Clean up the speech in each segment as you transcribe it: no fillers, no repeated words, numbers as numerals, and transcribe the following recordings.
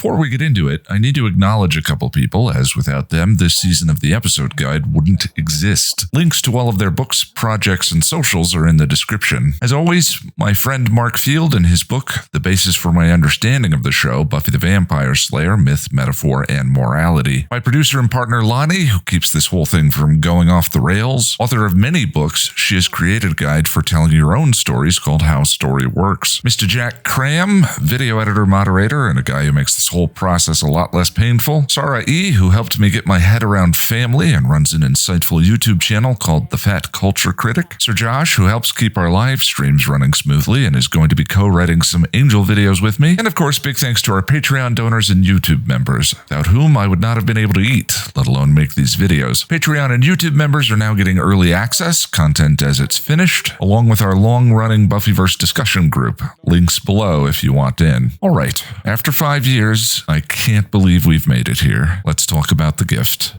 Before we get into it, I need to acknowledge a couple people, as without them, this season of the episode guide wouldn't exist. Links to all of their books, projects, and socials are in the description. As always, my friend Mark Field and his book, The Basis for My Understanding of the Show, Buffy the Vampire Slayer, Myth, Metaphor, and Morality. My producer and partner Lonnie, who keeps this whole thing from going off the rails. Author of many books, she has created a guide for telling your own stories called How Story Works. Mr. Jack Cram, video editor, moderator, and a guy who makes this whole process a lot less painful. Sarah E., who helped me get my head around family and runs an insightful YouTube channel called The Fat Culture Critic. Sir Josh, who helps keep our live streams running smoothly and is going to be co-writing some Angel videos with me. And of course, big thanks to our Patreon donors and YouTube members, without whom I would not have been able to eat, let alone make these videos. Patreon and YouTube members are now getting early access, content as it's finished, along with our long-running Buffyverse discussion group. Links below if you want in. All right, after 5 years, I can't believe we've made it here. Let's talk about the gift.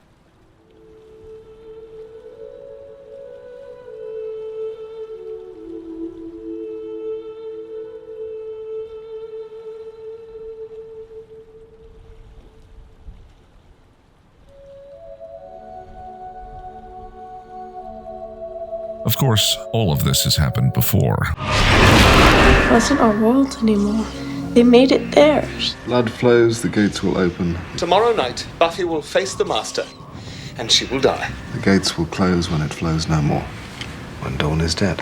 Of course, all of this has happened before. It wasn't our world anymore. They made it theirs. Blood flows, the gates will open. Tomorrow night, Buffy will face the Master, and she will die. The gates will close when it flows no more. When Dawn is dead.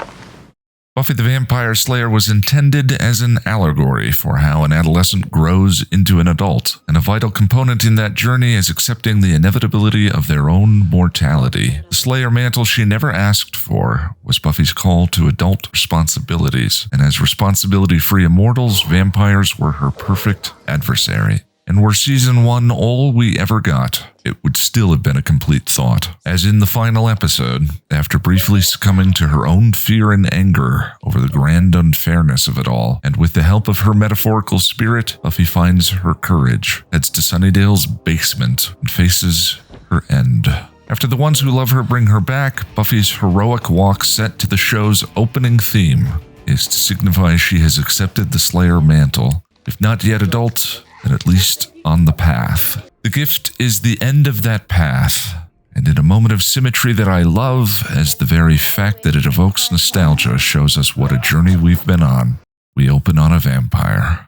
Buffy the Vampire Slayer was intended as an allegory for how an adolescent grows into an adult, and a vital component in that journey is accepting the inevitability of their own mortality. The Slayer mantle she never asked for was Buffy's call to adult responsibilities, and as responsibility-free immortals, vampires were her perfect adversary. And were Season 1 all we ever got, it would still have been a complete thought. As in the final episode, after briefly succumbing to her own fear and anger over the grand unfairness of it all, and with the help of her metaphorical spirit, Buffy finds her courage, heads to Sunnydale's basement, and faces her end. After the ones who love her bring her back, Buffy's heroic walk set to the show's opening theme is to signify she has accepted the Slayer mantle. If not yet adult, and at least on the path. The gift is the end of that path, and in a moment of symmetry that I love, as the very fact that it evokes nostalgia shows us what a journey we've been on, we open on a vampire.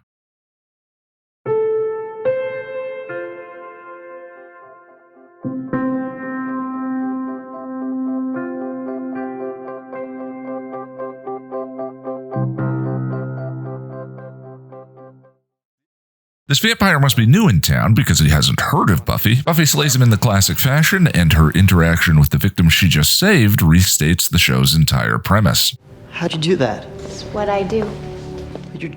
This vampire must be new in town because he hasn't heard of Buffy. Buffy slays him in the classic fashion, and her interaction with the victim she just saved restates the show's entire premise. How'd you do that? It's what I do. You're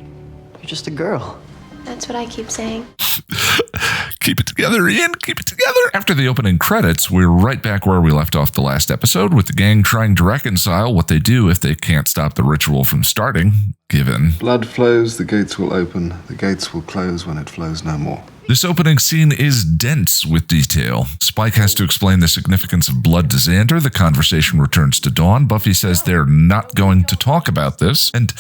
just a girl. That's what I keep saying. Keep it together, Ian. Keep it together. After the opening credits, we're right back where we left off the last episode, with the gang trying to reconcile what they do if they can't stop the ritual from starting, given Blood flows, the gates will open. The gates will close when it flows no more. This opening scene is dense with detail. Spike has to explain the significance of blood to Xander. The conversation returns to Dawn. Buffy says they're not going to talk about this, and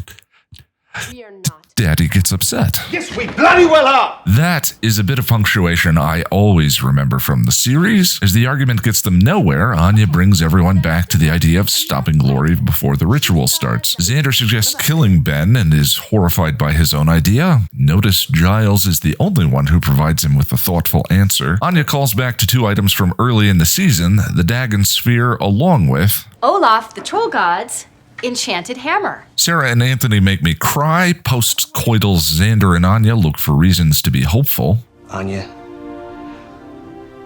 We are not. Daddy gets upset. Yes, we bloody well are! That is a bit of punctuation I always remember from the series. As the argument gets them nowhere, Anya brings everyone back to the idea of stopping Glory before the ritual starts. Xander suggests killing Ben and is horrified by his own idea. Notice Giles is the only one who provides him with a thoughtful answer. Anya calls back to 2 items from early in the season, the Dagon Sphere along with Olaf, the Troll God's enchanted hammer. Sarah and Anthony make me cry. Post-coital Xander and Anya look for reasons to be hopeful. Anya,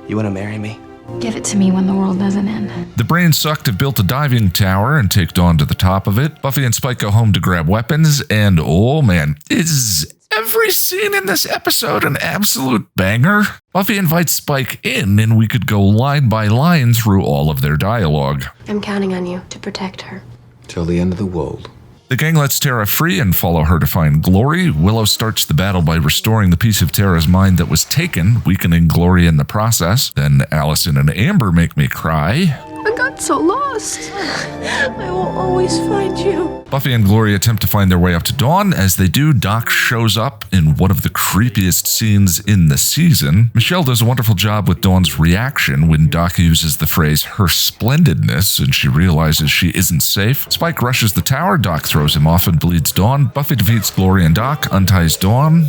you want to marry me? Give it to me when the world doesn't end. The brain sucked have built a diving tower and take Dawn to the top of it. Buffy and Spike go home to grab weapons, and oh man, is every scene in this episode an absolute banger? Buffy invites Spike in, and we could go line by line through all of their dialogue. I'm counting on you to protect her. Till the end of the world. The gang lets Tara free and follow her to find Glory. Willow starts the battle by restoring the piece of Tara's mind that was taken, weakening Glory in the process. Then Alyson and Amber make me cry. A got so lost. I will always find you. Buffy and Glory attempt to find their way up to Dawn. As they do, Doc shows up in one of the creepiest scenes in the season. Michelle does a wonderful job with Dawn's reaction when Doc uses the phrase her splendidness and she realizes she isn't safe. Spike rushes the tower, Doc throws him off and bleeds Dawn. Buffy defeats Glory and Doc, unties Dawn,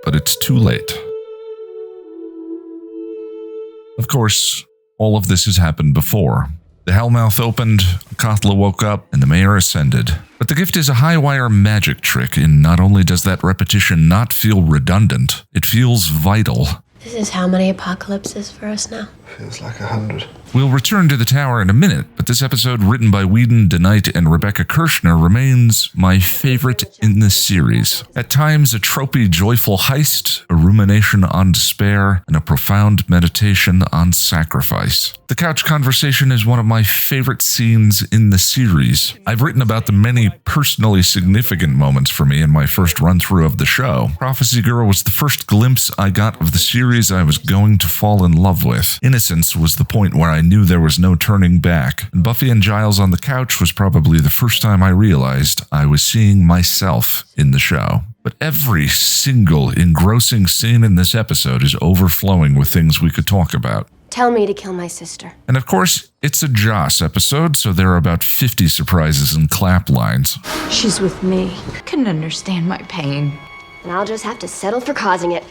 but it's too late. Of course, all of this has happened before. The Hellmouth opened, Kothla woke up, and the mayor ascended. But the gift is a high-wire magic trick, and not only does that repetition not feel redundant, it feels vital. This is how many apocalypses for us now? Feels like 100. We'll return to the tower in a minute, but this episode, written by Whedon, DeKnight, and Rebecca Kirshner, remains my favorite in this series. At times, a tropey, joyful heist, a rumination on despair, and a profound meditation on sacrifice. The couch conversation is one of my favorite scenes in the series. I've written about the many personally significant moments for me in my first run-through of the show. Prophecy Girl was the first glimpse I got of the series I was going to fall in love with. Innocence was the point where I knew there was no turning back, and Buffy and Giles on the couch was probably the first time I realized I was seeing myself in the show. But every single engrossing scene in this episode is overflowing with things we could talk about. Tell me to kill my sister. And of course, it's a Joss episode, so there are about 50 surprises and clap lines. She's with me. Couldn't understand my pain. And I'll just have to settle for causing it.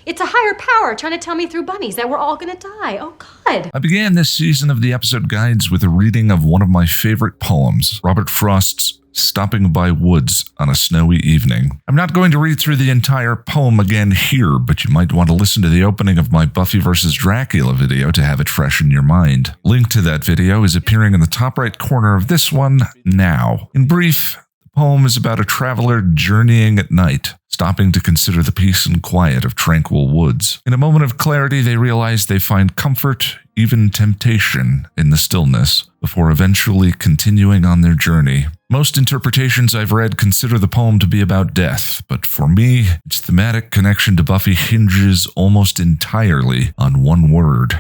It's a higher power trying to tell me through bunnies that we're all gonna die. Oh, God. I began this season of the episode guides with a reading of one of my favorite poems, Robert Frost's Stopping by Woods on a Snowy Evening. I'm not going to read through the entire poem again here, but you might want to listen to the opening of my Buffy vs. Dracula video to have it fresh in your mind. Link to that video is appearing in the top right corner of this one now. In brief, the poem is about a traveler journeying at night, stopping to consider the peace and quiet of tranquil woods. In a moment of clarity, they realize they find comfort, even temptation, in the stillness, before eventually continuing on their journey. Most interpretations I've read consider the poem to be about death, but for me, its thematic connection to Buffy hinges almost entirely on one word.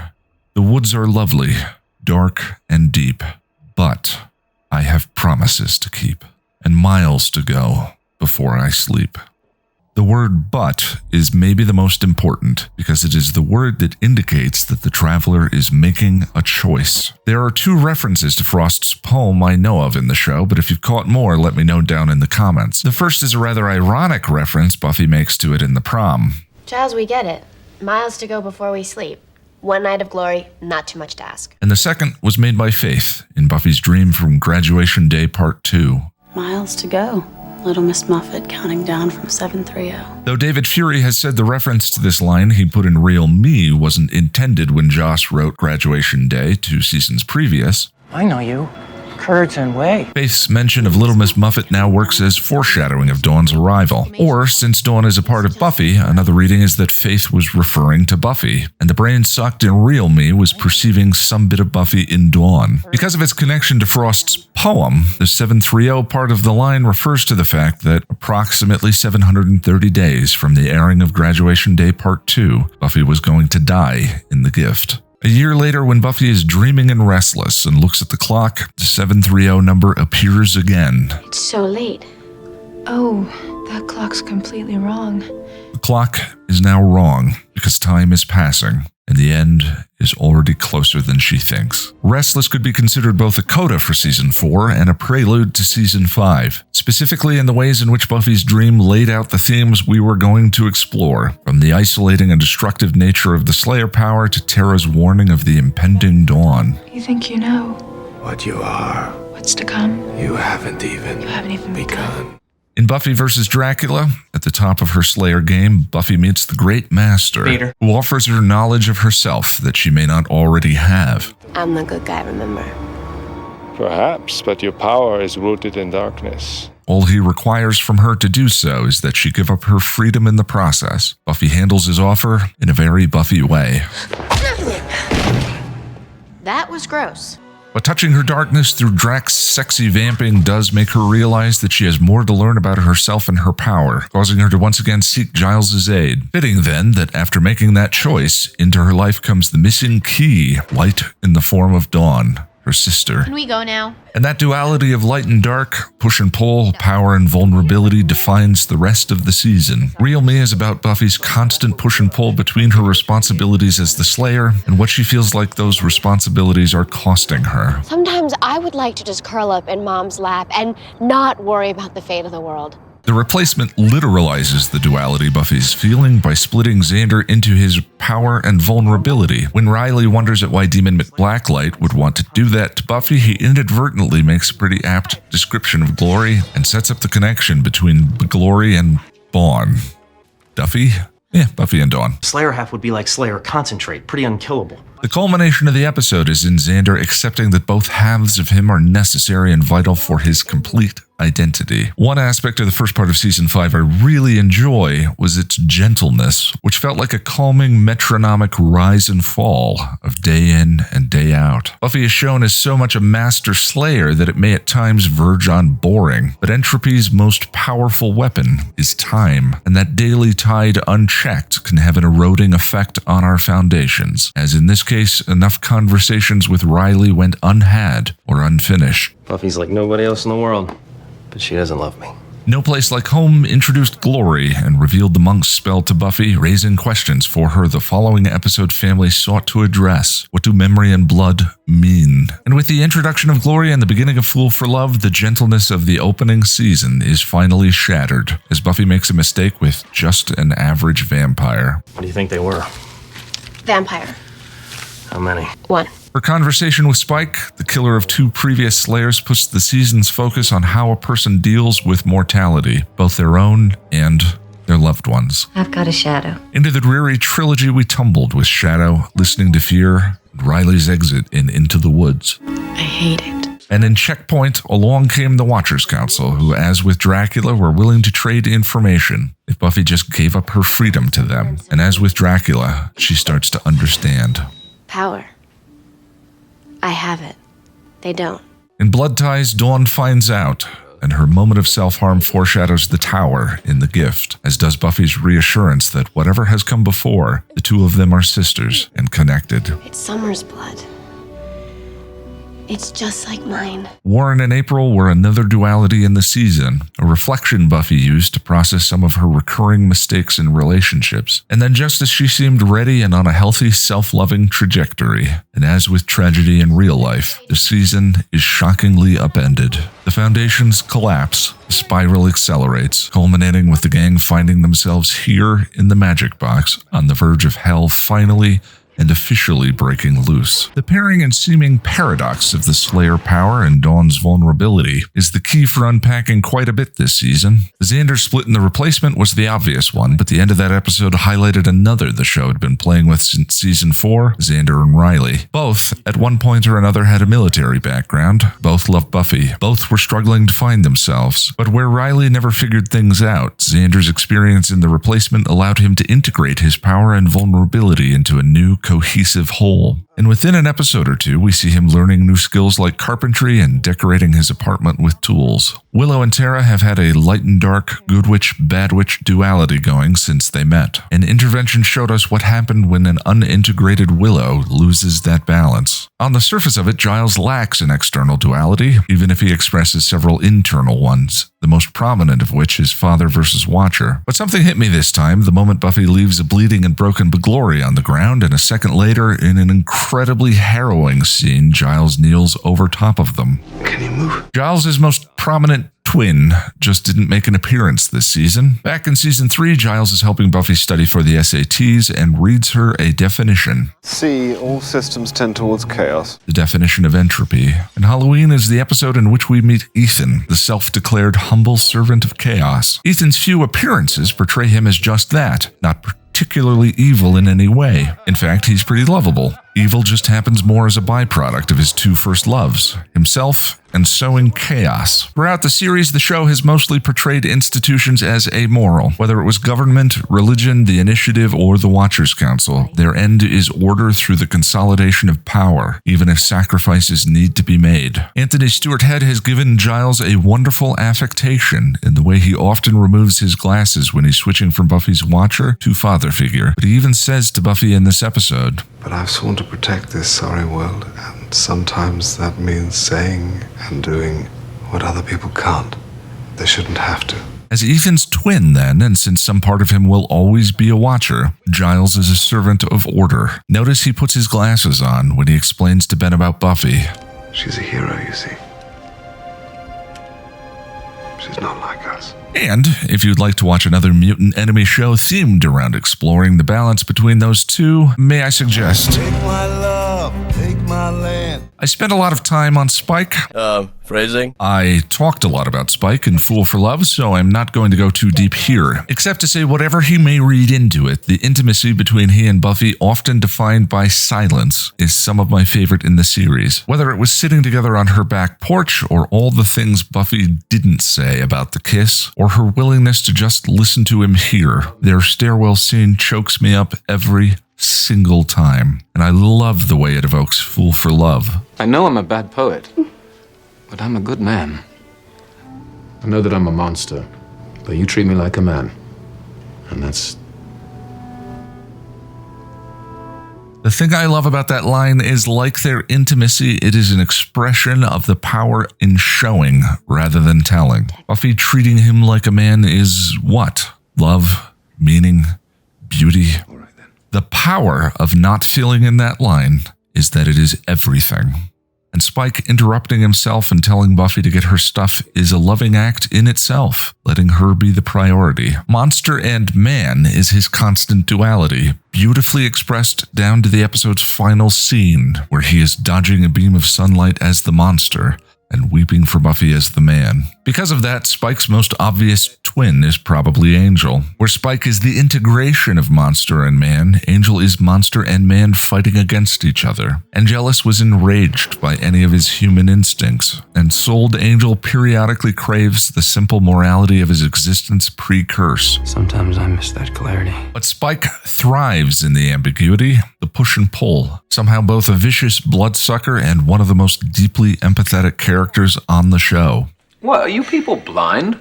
The woods are lovely, dark and deep, but I have promises to keep, and miles to go before I sleep. The word "but" is maybe the most important because it is the word that indicates that the traveler is making a choice. There are 2 references to Frost's poem I know of in the show, but if you've caught more, let me know down in the comments. The first is a rather ironic reference Buffy makes to it in the prom. Giles, we get it. Miles to go before we sleep. One night of glory, not too much to ask. And the second was made by Faith in Buffy's Dream from Graduation Day Part 2. Miles to go. Little Miss Muffet counting down from 730. Though David Fury has said the reference to this line he put in Real Me wasn't intended when Joss wrote Graduation Day 2 seasons previous. I know you. Curtain Way. Faith's mention of Little Miss Muffet now works as foreshadowing of Dawn's arrival. Or, since Dawn is a part of Buffy, another reading is that Faith was referring to Buffy, and the brain sucked in Real Me was perceiving some bit of Buffy in Dawn. Because of its connection to Frost's poem, the 730 part of the line refers to the fact that approximately 730 days from the airing of Graduation Day Part 2, Buffy was going to die in the gift. A year later, when Buffy is dreaming and restless and looks at the clock, the 730 number appears again. It's so late. Oh, that clock's completely wrong. The clock is now wrong because time is passing, and the end is already closer than she thinks. Restless could be considered both a coda for Season 4 and a prelude to Season 5, specifically in the ways in which Buffy's dream laid out the themes we were going to explore, from the isolating and destructive nature of the Slayer power to Tara's warning of the impending dawn. You think you know What you are, what's to come? you haven't even begun. In Buffy vs. Dracula, at the top of her Slayer game, Buffy meets the Great Master, Peter, who offers her knowledge of herself that she may not already have. I'm the good guy, remember? Perhaps, but your power is rooted in darkness. All he requires from her to do so is that she give up her freedom in the process. Buffy handles his offer in a very Buffy way. That was gross. But touching her darkness through Drax's sexy vamping does make her realize that she has more to learn about herself and her power, causing her to once again seek Giles' aid. Fitting then that after making that choice, into her life comes the missing key, light in the form of Dawn, her sister. Can we go now? And that duality of light and dark, push and pull, power and vulnerability defines the rest of the season. Real Me is about Buffy's constant push and pull between her responsibilities as the Slayer and what she feels like those responsibilities are costing her. Sometimes I would like to just curl up in Mom's lap and not worry about the fate of the world. The replacement literalizes the duality Buffy's feeling by splitting Xander into his power and vulnerability. When Riley wonders at why Demon McBlacklight would want to do that to Buffy, he inadvertently makes a pretty apt description of Glory and sets up the connection between Glory and Dawn. Duffy? Yeah, Buffy and Dawn. Slayer half would be like Slayer concentrate, pretty unkillable. The culmination of the episode is in Xander accepting that both halves of him are necessary and vital for his complete identity. One aspect of the first part of Season 5 I really enjoy was its gentleness, which felt like a calming metronomic rise and fall of day in and day out. Buffy is shown as so much a master slayer that it may at times verge on boring, but entropy's most powerful weapon is time, and that daily tide unchecked can have an eroding effect on our foundations, as in this case, enough conversations with Riley went unhad or unfinished. Buffy's like nobody else in the world, but she doesn't love me. No Place Like Home introduced Glory and revealed the monk's spell to Buffy, raising questions for her the following episode family sought to address. What do memory and blood mean? And with the introduction of Glory and the beginning of Fool for Love, the gentleness of the opening season is finally shattered, as Buffy makes a mistake with just an average vampire. What do you think they were? Vampire. How many? 1. Her conversation with Spike, the killer of 2 previous Slayers, puts the season's focus on how a person deals with mortality, both their own and their loved ones. I've got a shadow. Into the dreary trilogy we tumbled with Shadow, Listening to Fear, and Riley's exit in Into the Woods. I hate it. And in Checkpoint, along came the Watchers Council, who, as with Dracula, were willing to trade information if Buffy just gave up her freedom to them. And as with Dracula, she starts to understand. Power. I have it. They don't. In Blood Ties, Dawn finds out, and her moment of self-harm foreshadows the tower in The Gift, as does Buffy's reassurance that whatever has come before, the two of them are sisters and connected. It's Summer's blood. It's just like mine. Warren and April were another duality in the season, a reflection Buffy used to process some of her recurring mistakes in relationships. And then just as she seemed ready and on a healthy, self-loving trajectory, and as with tragedy in real life, the season is shockingly upended. The foundations collapse, the spiral accelerates, culminating with the gang finding themselves here in the magic box, on the verge of hell finally and officially breaking loose. The pairing and seeming paradox of the Slayer power and Dawn's vulnerability is the key for unpacking quite a bit this season. The Xander split in The Replacement was the obvious one, but the end of that episode highlighted another the show had been playing with since Season 4, Xander and Riley. Both, at one point or another, had a military background. Both loved Buffy. Both were struggling to find themselves. But where Riley never figured things out, Xander's experience in The Replacement allowed him to integrate his power and vulnerability into a new, cohesive whole. And within an episode or two, we see him learning new skills like carpentry and decorating his apartment with tools. Willow and Tara have had a light and dark, good witch, bad witch duality going since they met. And Intervention showed us what happened when an unintegrated Willow loses that balance. On the surface of it, Giles lacks an external duality, even if he expresses several internal ones, the most prominent of which is Father versus Watcher. But something hit me this time, the moment Buffy leaves a bleeding and broken Glory on the ground, and a second later, in an incredibly harrowing scene, Giles kneels over top of them. Can you move? Giles' most prominent twin just didn't make an appearance this season. Back in Season 3, Giles is helping Buffy study for the SATs and reads her a definition. See, all systems tend towards chaos. The definition of entropy. And Halloween is the episode in which we meet Ethan, the self-declared humble servant of chaos. Ethan's few appearances portray him as just that, not particularly particularly evil in any way. In fact, he's pretty lovable. Evil just happens more as a byproduct of his two first loves, himself and sowing chaos. Throughout the series, the show has mostly portrayed institutions as amoral. Whether it was government, religion, the Initiative, or the Watchers Council, their end is order through the consolidation of power, even if sacrifices need to be made. Anthony Stewart Head has given Giles a wonderful affectation in the way he often removes his glasses when he's switching from Buffy's Watcher to Father figure. But he even says to Buffy in this episode, But I've sworn to protect this sorry world, and sometimes that means saying and doing what other people can't. They shouldn't have to. As Ethan's twin then, and since some part of him will always be a Watcher, Giles is a servant of order. Notice he puts his glasses on when he explains to Ben about Buffy. She's a hero, you see. She's not like us. And if you'd like to watch another mutant enemy show themed around exploring the balance between those two, may I suggest... Take my love, take my land. I spent a lot of time on Spike. Phrasing? I talked a lot about Spike in Fool for Love, so I'm not going to go too deep here, except to say whatever he may read into it, the intimacy between he and Buffy, often defined by silence, is some of my favorite in the series. Whether it was sitting together on her back porch, or all the things Buffy didn't say about the kiss, or her willingness to just listen to him hear, their stairwell scene chokes me up every single time, and I love the way it evokes Fool for Love. I know I'm a bad poet, but I'm a good man. I know that I'm a monster, but you treat me like a man, and that's... The thing I love about that line is, like their intimacy, it is an expression of the power in showing rather than telling. Buffy treating him like a man is what? Love, meaning, beauty. The power of not filling in that line is that it is everything. And Spike interrupting himself and telling Buffy to get her stuff is a loving act in itself, letting her be the priority. Monster and man is his constant duality, beautifully expressed down to the episode's final scene, where he is dodging a beam of sunlight as the monster and weeping for Buffy as the man. Because of that, Spike's most obvious twin is probably Angel. Where Spike is the integration of monster and man, Angel is monster and man fighting against each other. Angelus was enraged by any of his human instincts, and Souled Angel periodically craves the simple morality of his existence pre-curse. Sometimes I miss that clarity. But Spike thrives in the ambiguity, the push and pull, somehow both a vicious bloodsucker and one of the most deeply empathetic characters on the show. What, are you people blind?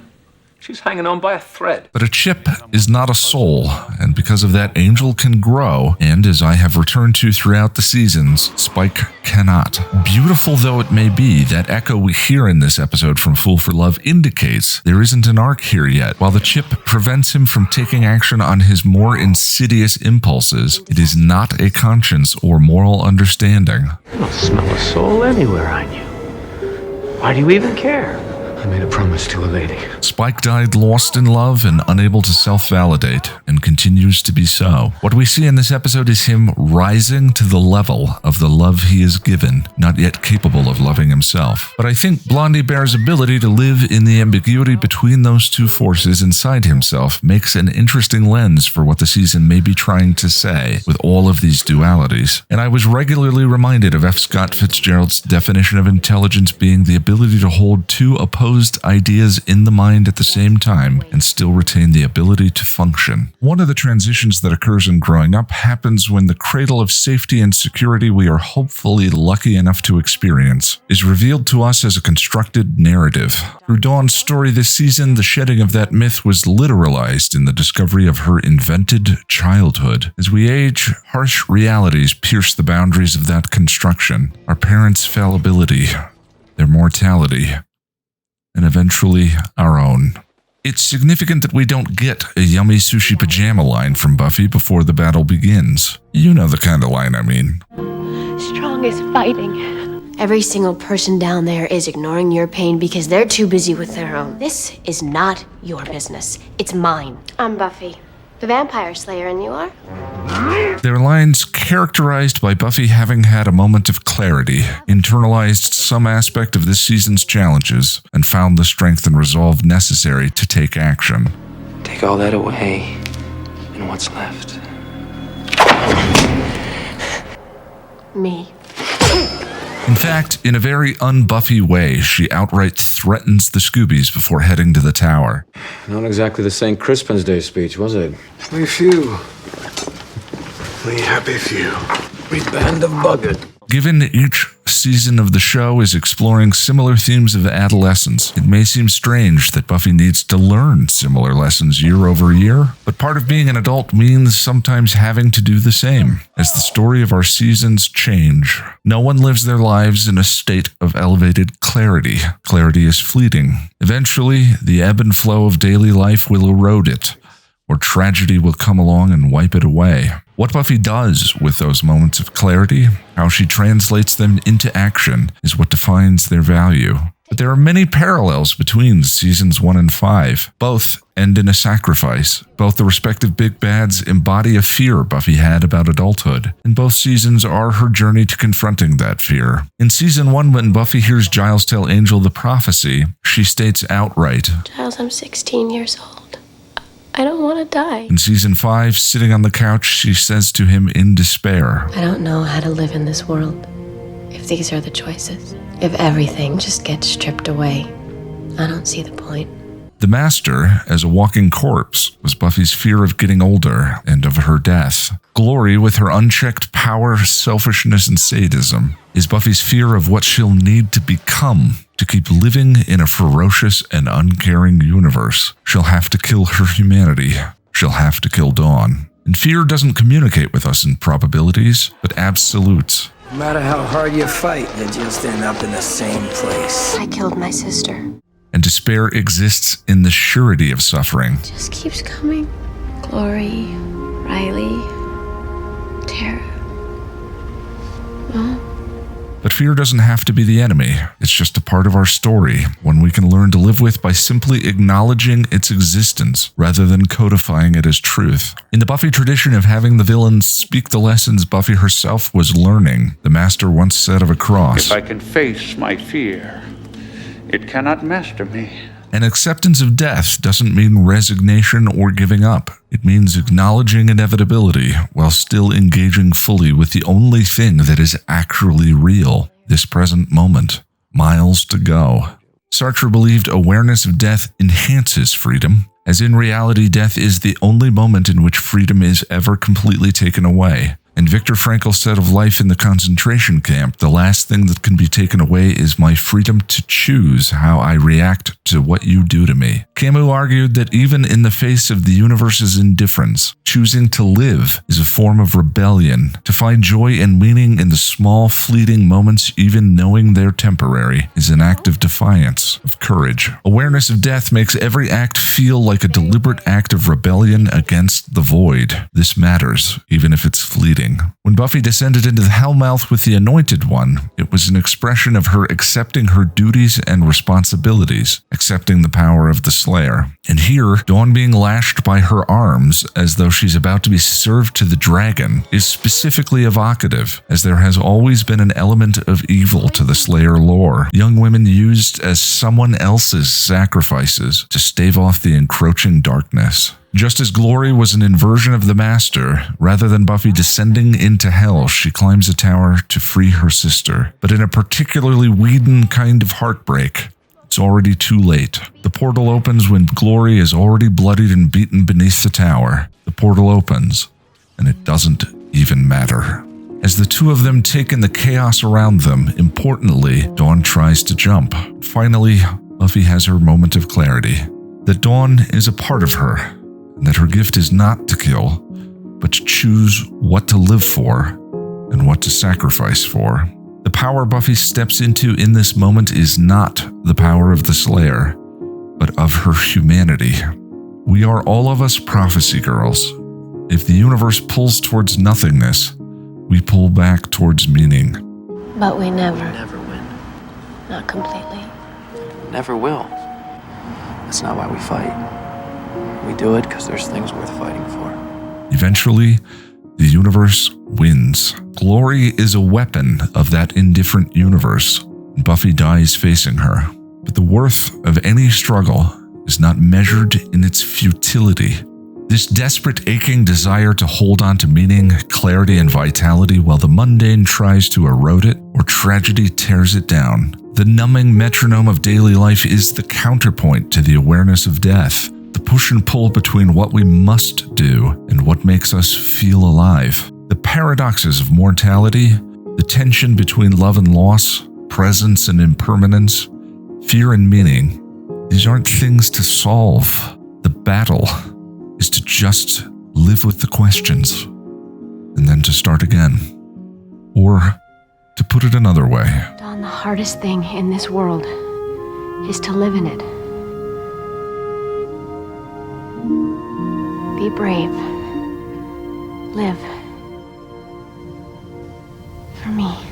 She's hanging on by a thread. But a chip is not a soul, and because of that, Angel can grow, and as I have returned to throughout the seasons, Spike cannot. Beautiful though it may be, that echo we hear in this episode from Fool for Love indicates there isn't an arc here yet. While the chip prevents him from taking action on his more insidious impulses, it is not a conscience or moral understanding. I don't smell a soul anywhere on you. Why do you even care? I made a promise to a lady. Spike died lost in love and unable to self-validate, and continues to be so. What we see in this episode is him rising to the level of the love he is given, not yet capable of loving himself. But I think Blondie Bear's ability to live in the ambiguity between those two forces inside himself makes an interesting lens for what the season may be trying to say with all of these dualities. And I was regularly reminded of F. Scott Fitzgerald's definition of intelligence being the ability to hold two opposing ideas in the mind at the same time and still retain the ability to function. One of the transitions that occurs in growing up happens when the cradle of safety and security we are hopefully lucky enough to experience is revealed to us as a constructed narrative. Through Dawn's story this season, the shedding of that myth was literalized in the discovery of her invented childhood. As we age, harsh realities pierce the boundaries of that construction. Our parents' fallibility, their mortality, and eventually our own. It's significant that we don't get a yummy sushi pajama line from Buffy before the battle begins. You know the kind of line I mean. Strong is fighting. Every single person down there is ignoring your pain because they're too busy with their own. This is not your business. It's mine. I'm Buffy the Vampire Slayer, and you are? Their lines characterized by Buffy having had a moment of clarity, internalized some aspect of this season's challenges, and found the strength and resolve necessary to take action. Take all that away, and what's left? Me. In fact, in a very un-Buffy way, she outright threatens the Scoobies before heading to the tower. Not exactly the St. Crispin's Day speech, was it? We few. We happy few. We band of bugged. Given each season of the show is exploring similar themes of adolescence, it may seem strange that Buffy needs to learn similar lessons year over year, but part of being an adult means sometimes having to do the same. As the story of our seasons change, no one lives their lives in a state of elevated clarity. Clarity is fleeting. Eventually, the ebb and flow of daily life will erode it, or tragedy will come along and wipe it away. What Buffy does with those moments of clarity, how she translates them into action, is what defines their value. But there are many parallels between seasons 1 and 5. Both end in a sacrifice. Both the respective big bads embody a fear Buffy had about adulthood, and both seasons are her journey to confronting that fear. In season 1, when Buffy hears Giles tell Angel the prophecy, she states outright, Giles, I'm 16 years old. I don't want to die. In season 5, sitting on the couch, she says to him in despair, I don't know how to live in this world. If these are the choices, if everything just gets stripped away, I don't see the point. The Master, as a walking corpse, was Buffy's fear of getting older and of her death. Glory, with her unchecked power, selfishness, and sadism, is Buffy's fear of what she'll need to become to keep living in a ferocious and uncaring universe. She'll have to kill her humanity. She'll have to kill Dawn. And fear doesn't communicate with us in probabilities, but absolutes. No matter how hard you fight, you just end up in the same place. I killed my sister. And despair exists in the surety of suffering. It just keeps coming. Glory, Riley, Tara. Mom. But fear doesn't have to be the enemy. It's just a part of our story, one we can learn to live with by simply acknowledging its existence rather than codifying it as truth. In the Buffy tradition of having the villains speak the lessons Buffy herself was learning, the Master once said of a cross, If I can face my fear, it cannot master me. An acceptance of death doesn't mean resignation or giving up. It means acknowledging inevitability while still engaging fully with the only thing that is actually real, this present moment. Miles to go. Sartre believed awareness of death enhances freedom, as in reality death is the only moment in which freedom is ever completely taken away. And Viktor Frankl said of life in the concentration camp, the last thing that can be taken away is my freedom to choose how I react to what you do to me. Camus argued that even in the face of the universe's indifference, choosing to live is a form of rebellion. To find joy and meaning in the small, fleeting moments, even knowing they're temporary, is an act of defiance, of courage. Awareness of death makes every act feel like a deliberate act of rebellion against the void. This matters, even if it's fleeting. When Buffy descended into the Hellmouth with the Anointed One, it was an expression of her accepting her duties and responsibilities, accepting the power of the Slayer. And here, Dawn being lashed by her arms as though she's about to be served to the dragon is specifically evocative, as there has always been an element of evil to the Slayer lore. Young women used as someone else's sacrifices to stave off the encroaching darkness. Just as Glory was an inversion of the Master, rather than Buffy descending into hell, she climbs a tower to free her sister. But in a particularly Whedon kind of heartbreak, it's already too late. The portal opens when Glory is already bloodied and beaten beneath the tower. The portal opens, and it doesn't even matter. As the two of them take in the chaos around them, importantly, Dawn tries to jump. Finally, Buffy has her moment of clarity. That Dawn is a part of her, and that her gift is not to kill, but to choose what to live for and what to sacrifice for. The power Buffy steps into in this moment is not the power of the Slayer, but of her humanity. We are all of us prophecy girls. If the universe pulls towards nothingness, we pull back towards meaning. But we never win. Not completely. Never will. That's not why we fight. We do it because there's things worth fighting for. Eventually, the universe wins. Glory is a weapon of that indifferent universe, and Buffy dies facing her. But the worth of any struggle is not measured in its futility. This desperate, aching desire to hold on to meaning, clarity, and vitality while the mundane tries to erode it or tragedy tears it down. The numbing metronome of daily life is the counterpoint to the awareness of death, the push and pull between what we must do and what makes us feel alive. The paradoxes of mortality, the tension between love and loss, presence and impermanence, fear and meaning, these aren't things to solve. The battle is to just live with the questions and then to start again. Or, to put it another way, Don, the hardest thing in this world is to live in it. Be brave. Live. For me.